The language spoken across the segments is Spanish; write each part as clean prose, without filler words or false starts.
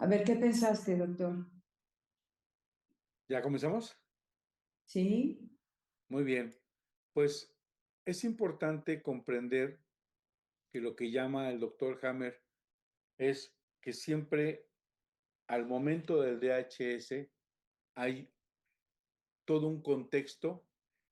A ver, ¿qué pensaste, doctor? ¿Ya comenzamos? ¿Sí? Muy bien. Pues es importante comprender que lo que llama el doctor Hammer es que siempre al momento del DHS hay todo un contexto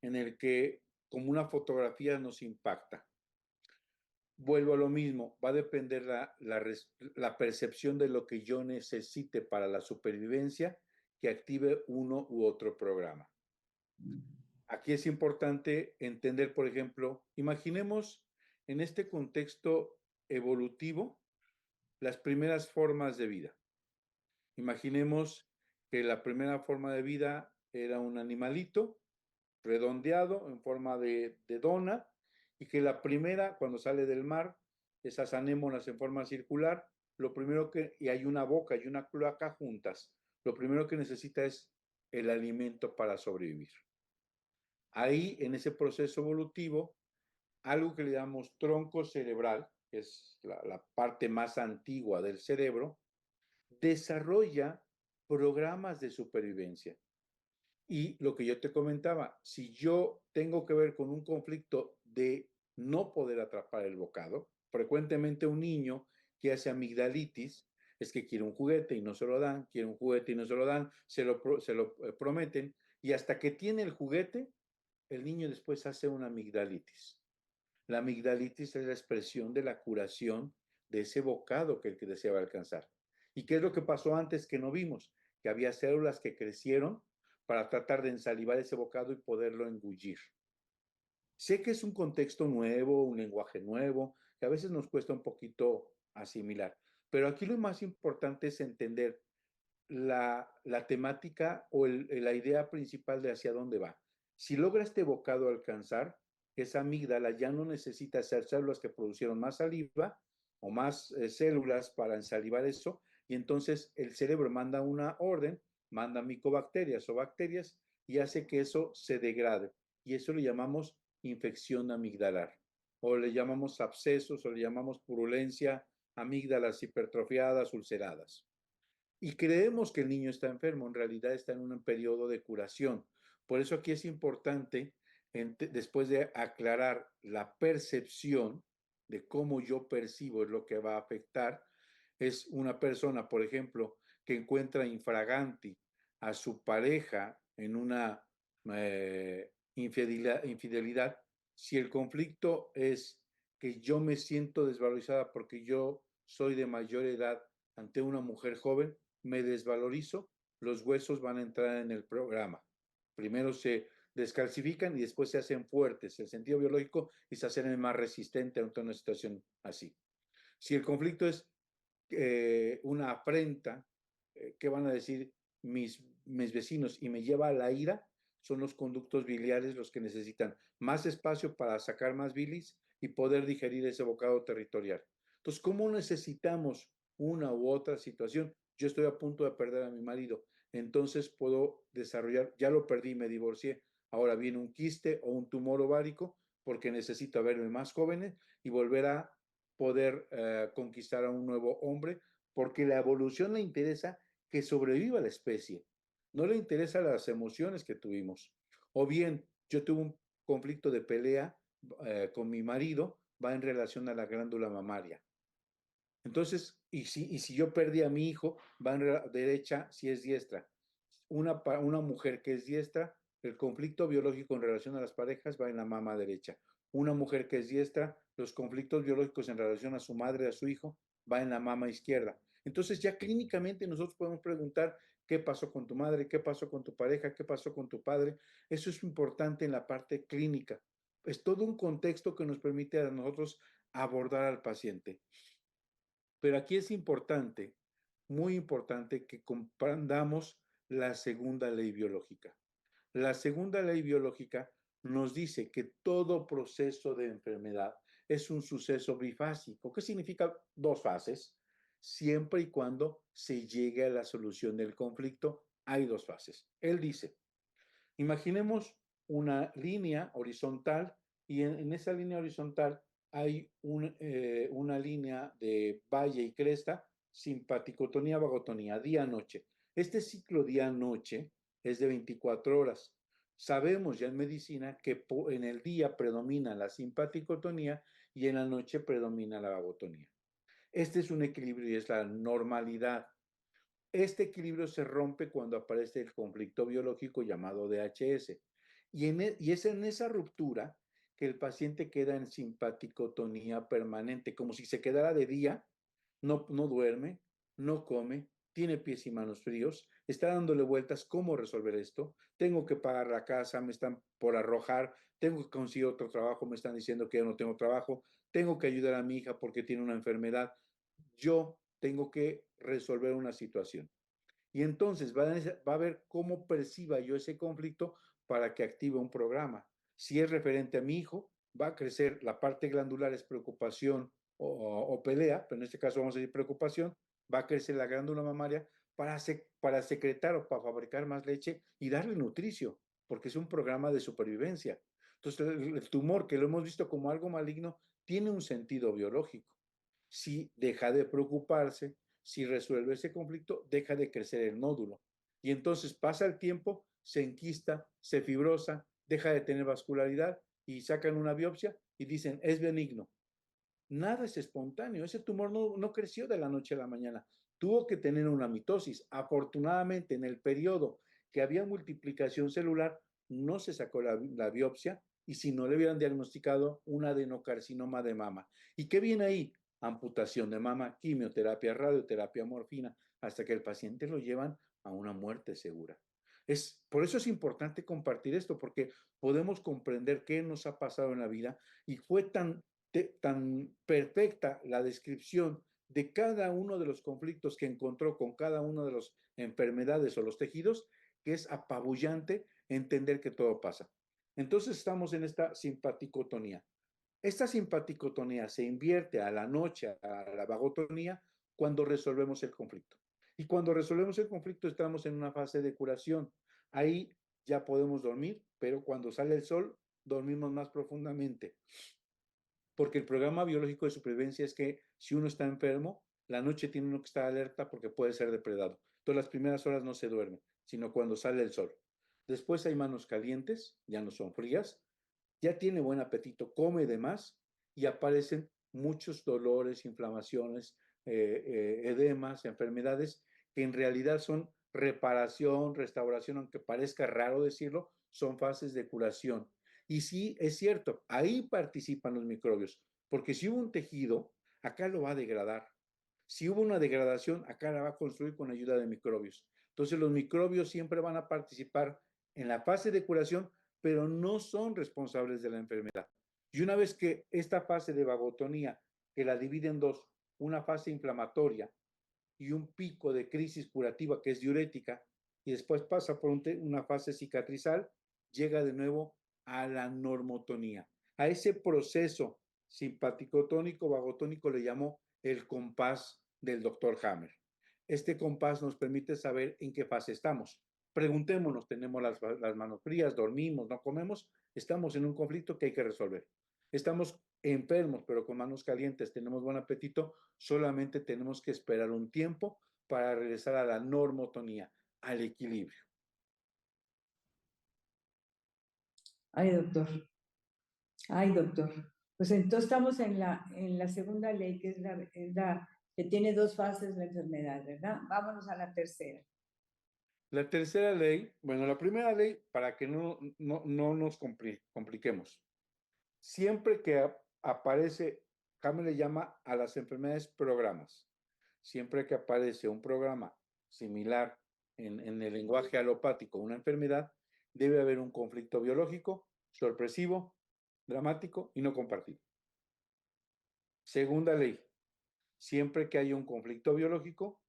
en el que como una fotografía nos impacta. Vuelvo a lo mismo, va a depender la percepción de lo que yo necesite para la supervivencia que active uno u otro programa. Aquí es importante entender, por ejemplo, imaginemos en este contexto evolutivo las primeras formas de vida. Imaginemos que la primera forma de vida era un animalito redondeado en forma de dona y que la primera, cuando sale del mar, esas anémonas en forma circular, lo primero que, y hay una boca y una cloaca juntas, lo primero que necesita es el alimento para sobrevivir. Ahí, en ese proceso evolutivo, algo que le llamamos tronco cerebral, que es la parte más antigua del cerebro, desarrolla programas de supervivencia. Y lo que yo te comentaba, si yo tengo que ver con un conflicto de no poder atrapar el bocado, frecuentemente un niño que hace amigdalitis es que quiere un juguete y no se lo dan, quiere un juguete y no se lo dan, se lo prometen, y hasta que tiene el juguete, el niño después hace una amigdalitis. La amigdalitis es la expresión de la curación de ese bocado que el que deseaba alcanzar. ¿Y qué es lo que pasó antes que no vimos? Que había células que crecieron para tratar de ensalivar ese bocado y poderlo engullir. Sé que es un contexto nuevo, un lenguaje nuevo, que a veces nos cuesta un poquito asimilar, pero aquí lo más importante es entender la temática o la idea principal de hacia dónde va. Si logra este bocado alcanzar, esa amígdala ya no necesita hacer células que producieron más saliva o más células para ensalivar eso, y entonces el cerebro manda una orden, manda micobacterias o bacterias y hace que eso se degrade. Y eso le llamamos infección amigdalar, o le llamamos abscesos, o le llamamos purulencia, amígdalas hipertrofiadas, ulceradas. Y creemos que el niño está enfermo, en realidad está en un periodo de curación. Por eso aquí es importante, después de aclarar la percepción de cómo yo percibo es lo que va a afectar, es una persona, por ejemplo, que encuentra infraganti a su pareja en una infidelidad, si el conflicto es que yo me siento desvalorizada porque yo soy de mayor edad ante una mujer joven, me desvalorizo, los huesos van a entrar en el programa. Primero se descalcifican y después se hacen fuertes, el sentido biológico, y se hacen más resistente ante una situación así. Si el conflicto es una afrenta, ¿qué van a decir mis vecinos? Y me lleva a la ira, son los conductos biliares los que necesitan más espacio para sacar más bilis y poder digerir ese bocado territorial. Entonces, ¿cómo necesitamos una u otra situación? Yo estoy a punto de perder a mi marido, entonces puedo desarrollar, ya lo perdí, me divorcié, ahora viene un quiste o un tumor ovárico porque necesito verme más joven y volver a poder conquistar a un nuevo hombre, porque la evolución le interesa que sobreviva la especie, no le interesa las emociones que tuvimos. O bien, yo tuve un conflicto de pelea con mi marido, va en relación a la glándula mamaria. Entonces, y si yo perdí a mi hijo, va en derecha si es diestra. Una mujer que es diestra, el conflicto biológico en relación a las parejas va en la mama derecha. Una mujer que es diestra, los conflictos biológicos en relación a su madre, a su hijo, va en la mama izquierda. Entonces ya clínicamente nosotros podemos preguntar qué pasó con tu madre, qué pasó con tu pareja, qué pasó con tu padre. Eso es importante en la parte clínica. Es todo un contexto que nos permite a nosotros abordar al paciente. Pero aquí es importante, muy importante, que comprendamos la segunda ley biológica. La segunda ley biológica nos dice que todo proceso de enfermedad es un suceso bifásico. ¿Qué significa dos fases? Siempre y cuando se llegue a la solución del conflicto, hay dos fases. Él dice, imaginemos una línea horizontal y en esa línea horizontal hay una línea de valle y cresta, simpaticotonía, vagotonía, día-noche. Este ciclo día-noche es de 24 horas. Sabemos ya en medicina que en el día predomina la simpaticotonía y en la noche predomina la vagotonía. Este es un equilibrio y es la normalidad. Este equilibrio se rompe cuando aparece el conflicto biológico llamado DHS. Y es en esa ruptura que el paciente queda en simpaticotonía permanente, como si se quedara de día, no duerme, no come, tiene pies y manos fríos, está dándole vueltas, ¿cómo resolver esto? Tengo que pagar la casa, me están por arrojar, tengo que conseguir otro trabajo, me están diciendo que ya no tengo trabajo, tengo que ayudar a mi hija porque tiene una enfermedad, yo tengo que resolver una situación. Y entonces va a ver cómo perciba yo ese conflicto para que active un programa. Si es referente a mi hijo, va a crecer la parte glandular, es preocupación o pelea, pero en este caso vamos a decir preocupación, va a crecer la glándula mamaria para secretar o para fabricar más leche y darle nutricio, porque es un programa de supervivencia. Entonces, el tumor, que lo hemos visto como algo maligno, tiene un sentido biológico. Si deja de preocuparse, si resuelve ese conflicto, deja de crecer el nódulo. Y entonces pasa el tiempo, se enquista, se fibrosa, deja de tener vascularidad y sacan una biopsia y dicen, es benigno. Nada es espontáneo. Ese tumor no creció de la noche a la mañana. Tuvo que tener una mitosis. Afortunadamente, en el periodo que había multiplicación celular, no se sacó la biopsia y si no le hubieran diagnosticado un adenocarcinoma de mama. ¿Y qué viene ahí? Amputación de mama, quimioterapia, radioterapia, morfina, hasta que el paciente lo llevan a una muerte segura. Por eso es importante compartir esto, porque podemos comprender qué nos ha pasado en la vida y fue tan perfecta la descripción de cada uno de los conflictos que encontró con cada una de las enfermedades o los tejidos, que es apabullante entender que todo pasa. Entonces estamos en esta simpaticotonía. Esta simpaticotonía se invierte a la noche, a la vagotonía, cuando resolvemos el conflicto. Y cuando resolvemos el conflicto estamos en una fase de curación. Ahí ya podemos dormir, pero cuando sale el sol dormimos más profundamente, porque el programa biológico de supervivencia es que si uno está enfermo, la noche tiene uno que estar alerta porque puede ser depredado. Entonces las primeras horas no se duerme, sino cuando sale el sol. Después hay manos calientes, ya no son frías, ya tiene buen apetito, come de más y aparecen muchos dolores, inflamaciones, edemas, enfermedades que en realidad son reparación, restauración, aunque parezca raro decirlo, son fases de curación. Y sí, es cierto, ahí participan los microbios, porque si hubo un tejido, acá lo va a degradar. Si hubo una degradación, acá la va a construir con ayuda de microbios. Entonces los microbios siempre van a participar en la fase de curación, pero no son responsables de la enfermedad. Y una vez que esta fase de vagotonía, que la divide en dos, una fase inflamatoria y un pico de crisis curativa que es diurética, y después pasa por una fase cicatrizal, llega de nuevo a la normotonía. A ese proceso simpaticotónico, vagotónico le llamó el compás del doctor Hammer. Este compás nos permite saber en qué fase estamos. Preguntémonos, tenemos las manos frías, dormimos, no comemos, estamos en un conflicto que hay que resolver. Estamos enfermos, pero con manos calientes, tenemos buen apetito, solamente tenemos que esperar un tiempo para regresar a la normotonía, al equilibrio. Ay, doctor. Ay, doctor. Pues entonces estamos en la segunda ley, que es la que tiene dos fases la enfermedad, ¿verdad? Vámonos a la tercera. La tercera ley, bueno, la primera ley, para que no nos compliquemos, siempre que aparece, Hammer le llama a las enfermedades programas. Siempre que aparece un programa similar en el lenguaje alopático, una enfermedad, debe haber un conflicto biológico, sorpresivo, dramático y no compartido. Segunda ley, siempre que haya un conflicto biológico,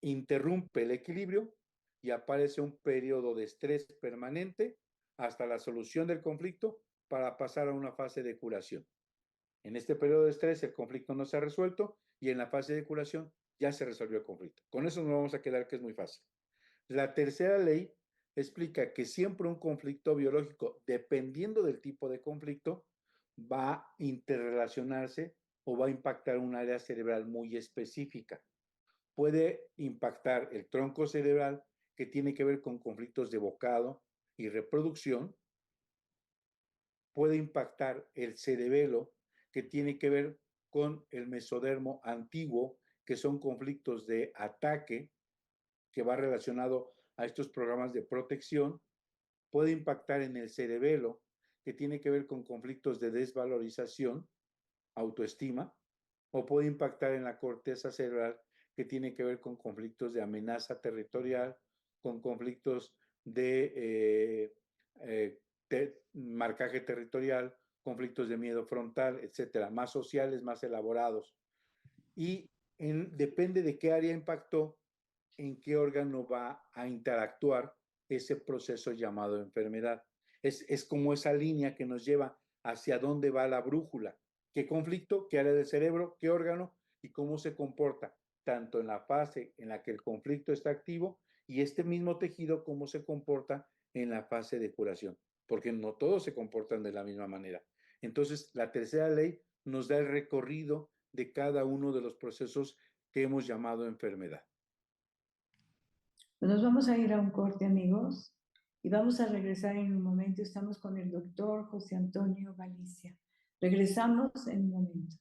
interrumpe el equilibrio y aparece un periodo de estrés permanente hasta la solución del conflicto para pasar a una fase de curación. En este periodo de estrés el conflicto no se ha resuelto y en la fase de curación ya se resolvió el conflicto. Con eso nos vamos a quedar que es muy fácil. La tercera ley explica que siempre un conflicto biológico, dependiendo del tipo de conflicto, va a interrelacionarse o va a impactar un área cerebral muy específica. puede impactar el tronco cerebral, que tiene que ver con conflictos de bocado y reproducción, puede impactar el cerebelo, que tiene que ver con el mesodermo antiguo, que son conflictos de ataque, que va relacionado a estos programas de protección, puede impactar en el cerebelo, que tiene que ver con conflictos de desvalorización, autoestima, o puede impactar en la corteza cerebral, que tiene que ver con conflictos de amenaza territorial, con conflictos de marcaje territorial, conflictos de miedo frontal, etcétera, más sociales, más elaborados. Y depende de qué área impactó, en qué órgano va a interactuar ese proceso llamado enfermedad. Es como esa línea que nos lleva hacia dónde va la brújula. ¿Qué conflicto, qué área del cerebro, qué órgano y cómo se comporta? Tanto en la fase en la que el conflicto está activo y este mismo tejido, cómo se comporta en la fase de curación. Porque no todos se comportan de la misma manera. Entonces, la tercera ley nos da el recorrido de cada uno de los procesos que hemos llamado enfermedad. Pues nos vamos a ir a un corte, amigos, y vamos a regresar en un momento. Estamos con el doctor José Antonio Galicia. Regresamos en un momento.